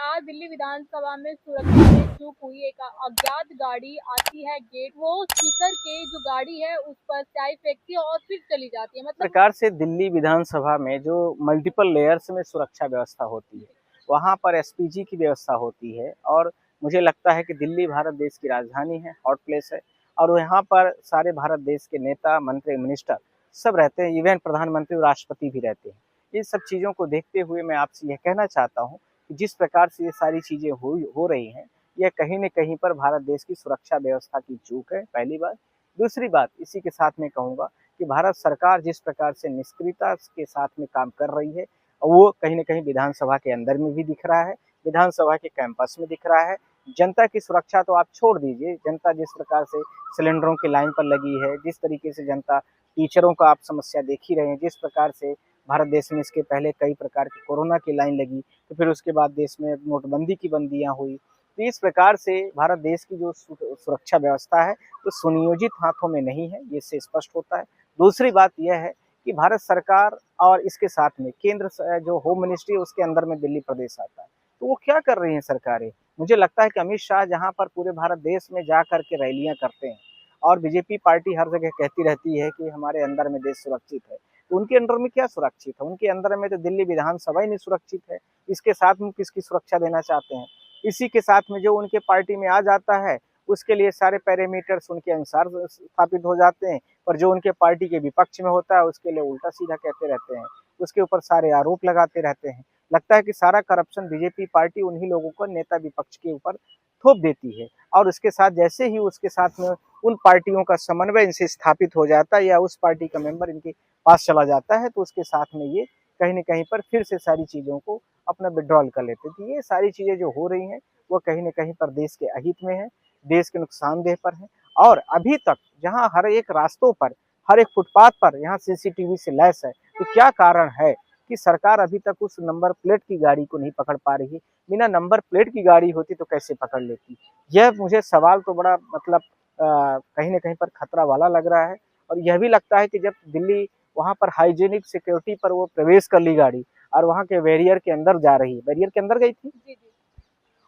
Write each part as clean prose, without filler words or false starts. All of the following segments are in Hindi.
आज दिल्ली विधानसभा में सुरक्षा में चूक हुई। एक अज्ञात गाड़ी आती है, गेट वो स्पीकर के जो गाड़ी है उस पर स्याही फेंकती है और फिर चली जाती है। मतलब प्रकार से दिल्ली विधानसभा में जो मल्टीपल लेयर्स में सुरक्षा व्यवस्था होती है, वहाँ पर एसपीजी की व्यवस्था होती है। और मुझे लगता है कि दिल्ली भारत देश की राजधानी है, हॉट प्लेस है, और यहाँ पर सारे भारत देश के नेता, मंत्री, मिनिस्टर सब रहते हैं, इवन प्रधानमंत्री और राष्ट्रपति भी रहते हैं। इन सब चीज़ों को देखते हुए मैं आपसे यह कहना चाहता हूँ कि जिस प्रकार से ये सारी चीज़ें हो रही हैं, यह कहीं न कहीं पर भारत देश की सुरक्षा व्यवस्था की चूक है, पहली बात। दूसरी बात, इसी के साथ मैं कहूँगा कि भारत सरकार जिस प्रकार से निष्क्रियता के साथ में काम कर रही है, वो कहीं न कहीं विधानसभा के अंदर में भी दिख रहा है, विधानसभा के कैंपस में दिख रहा है। जनता की सुरक्षा तो आप छोड़ दीजिए, जनता जिस प्रकार से सिलेंडरों की लाइन पर लगी है, जिस तरीके से जनता टीचरों का आप समस्या देख ही रहे हैं, जिस प्रकार से भारत देश में इसके पहले कई प्रकार की कोरोना की लाइन लगी, तो फिर उसके बाद देश में नोटबंदी की बंदियाँ हुई। तो इस प्रकार से भारत देश की जो सुरक्षा व्यवस्था है, तो सुनियोजित हाथों में नहीं है, ये इससे स्पष्ट होता है। दूसरी बात यह है कि भारत सरकार और इसके साथ में केंद्र जो होम मिनिस्ट्री है, उसके अंदर में दिल्ली प्रदेश आता है। तो वो क्या कर रही हैं सरकारें? मुझे लगता है कि अमित शाह जहाँ पर पूरे भारत देश में जा कर के रैलियाँ करते हैं, और बीजेपी पार्टी हर जगह कहती रहती है कि हमारे अंदर में देश सुरक्षित है, तो उनके अंदर में क्या सुरक्षित है? उनके अंदर में तो दिल्ली विधानसभा ही नहीं सुरक्षित है। इसके साथ में किसकी सुरक्षा देना चाहते हैं? इसी के साथ में जो उनके पार्टी में आ जाता है, उसके लिए सारे पैरामीटर्स उनके अनुसार स्थापित हो जाते हैं, और जो उनके पार्टी के विपक्ष में होता है उसके लिए उल्टा सीधा कहते रहते हैं, उसके ऊपर सारे आरोप लगाते रहते हैं। लगता है कि सारा करप्शन बीजेपी पार्टी उन्हीं लोगों को नेता विपक्ष के ऊपर थोप देती है, और उसके साथ जैसे ही उसके साथ में उन पार्टियों का समन्वय इनसे स्थापित हो जाता है, या उस पार्टी का मेंबर इनके पास चला जाता है, तो उसके साथ में ये कहीं न कहीं पर फिर से सारी चीज़ों को अपना विड्रॉल कर लेते हैं। तो ये सारी चीज़ें जो हो रही हैं, वो कहीं न कहीं पर देश के अहित में है, देश के नुकसानदेह पर है। और अभी तक जहाँ हर एक रास्तों पर, हर एक फुटपाथ पर यहाँ सीसीटीवी से लैस है, तो क्या कारण है कि सरकार अभी तक उस नंबर प्लेट की गाड़ी को नहीं पकड़ पा रही है? बिना नंबर प्लेट की गाड़ी होती तो कैसे पकड़ लेती? यह मुझे सवाल तो बड़ा मतलब कहीं न कहीं पर खतरा वाला लग रहा है। और यह भी लगता है कि जब दिल्ली वहाँ पर हाइजीनिक सिक्योरिटी पर वो प्रवेश कर ली गाड़ी, और वहाँ के बैरियर के अंदर जा रही है, बैरियर के अंदर गई थी, जी जी।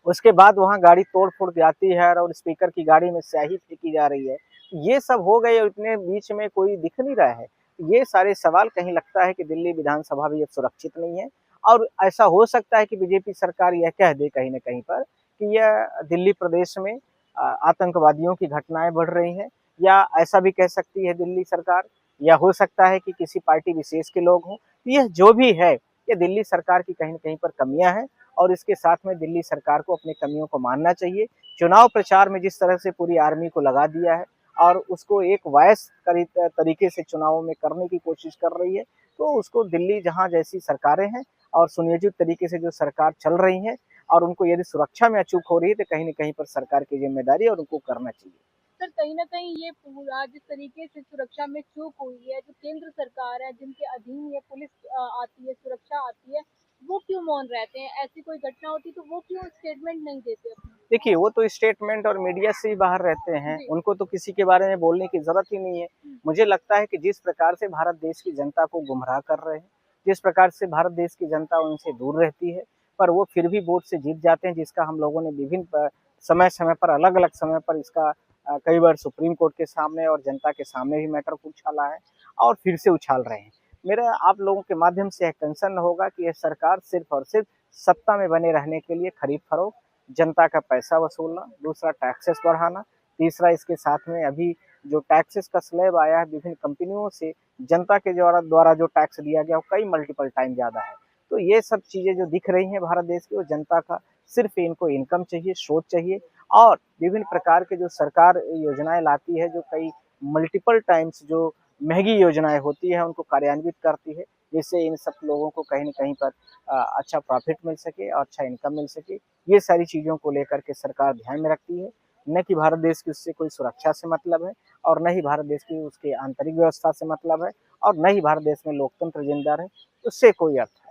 उसके बाद वहाँ गाड़ी तोड़-फोड़ जाती है और स्पीकर की गाड़ी में स्याही फेंकी जा रही है। ये सब हो गए और इतने बीच में कोई दिख नहीं रहा है। ये सारे सवाल कहीं लगता है कि दिल्ली विधानसभा भी अब सुरक्षित नहीं है, और ऐसा हो सकता है कि बीजेपी सरकार यह कह दे कहीं न कहीं पर कि यह दिल्ली प्रदेश में आतंकवादियों की घटनाएँ बढ़ रही हैं, या ऐसा भी कह सकती है दिल्ली सरकार, या हो सकता है कि किसी पार्टी विशेष के लोग हों। यह जो भी है, ये दिल्ली सरकार की कहीं न कहीं पर कमियाँ हैं, और इसके साथ में दिल्ली सरकार को अपनी कमियों को मानना चाहिए। चुनाव प्रचार में जिस तरह से पूरी आर्मी को लगा दिया है, और उसको एक वॉयस तरीके से चुनावों में करने की कोशिश कर रही है, तो उसको दिल्ली जहाँ जैसी सरकारें हैं और सुनियोजित तरीके से जो सरकार चल रही है, और उनको यदि सुरक्षा में अचूक हो रही है, तो कहीं न कहीं पर सरकार की ज़िम्मेदारी है और उनको करना चाहिए। सर कहीं न कहीं ये पूरा जिस तरीके से सुरक्षा में चूक हुई है, जो केंद्र सरकार है जिनके अधीन ये पुलिस आती है, सुरक्षा आती है, वो क्यों मौन रहते हैं? ऐसी कोई घटना होती तो वो क्यों स्टेटमेंट नहीं देते अपनी? देखिए, वो तो स्टेटमेंट और मीडिया से ही बाहर रहते हैं, जी। उनको तो किसी के बारे में बोलने की ज़रूरत ही नहीं है। मुझे लगता है कि जिस प्रकार से भारत देश की जनता को गुमराह कर रहे हैं, जिस प्रकार से भारत देश की जनता उनसे दूर रहती है, पर वो फिर भी वोट से जीत जाते हैं, जिसका हम लोगों ने विभिन्न समय-समय पर, अलग-अलग समय पर इसका कई बार सुप्रीम कोर्ट के सामने और जनता के सामने भी मैटर को उछाला है, और फिर से उछाल रहे हैं। मेरा आप लोगों के माध्यम से यह कंसर्न होगा कि यह सरकार सिर्फ़ और सिर्फ़ सत्ता में बने रहने के लिए खरीद-फरोख्त, जनता का पैसा वसूलना, दूसरा टैक्सेस बढ़ाना, तीसरा इसके साथ में अभी जो टैक्सेस का स्लैब आया है विभिन्न कंपनियों से, जनता के द्वारा जो टैक्स दिया गया वो कई मल्टीपल टाइम ज़्यादा है। तो ये सब चीज़ें जो दिख रही हैं भारत देश की, वो जनता का सिर्फ़ इनको इनकम चाहिए, स्रोत चाहिए, और विभिन्न प्रकार के जो सरकार योजनाएँ लाती है, जो कई मल्टीपल टाइम्स जो महँगी योजनाएँ होती हैं, उनको कार्यान्वित करती है, जिससे इन सब लोगों को कहीं न कहीं पर अच्छा प्रॉफ़िट मिल सके और अच्छा इनकम मिल सके। ये सारी चीज़ों को लेकर के सरकार ध्यान में रखती है, न कि भारत देश की उससे कोई सुरक्षा से मतलब है, और न ही भारत देश की उसके आंतरिक व्यवस्था से मतलब है, और न ही भारत देश में लोकतंत्र जिंदा रहे, उससे कोई अर्थ है।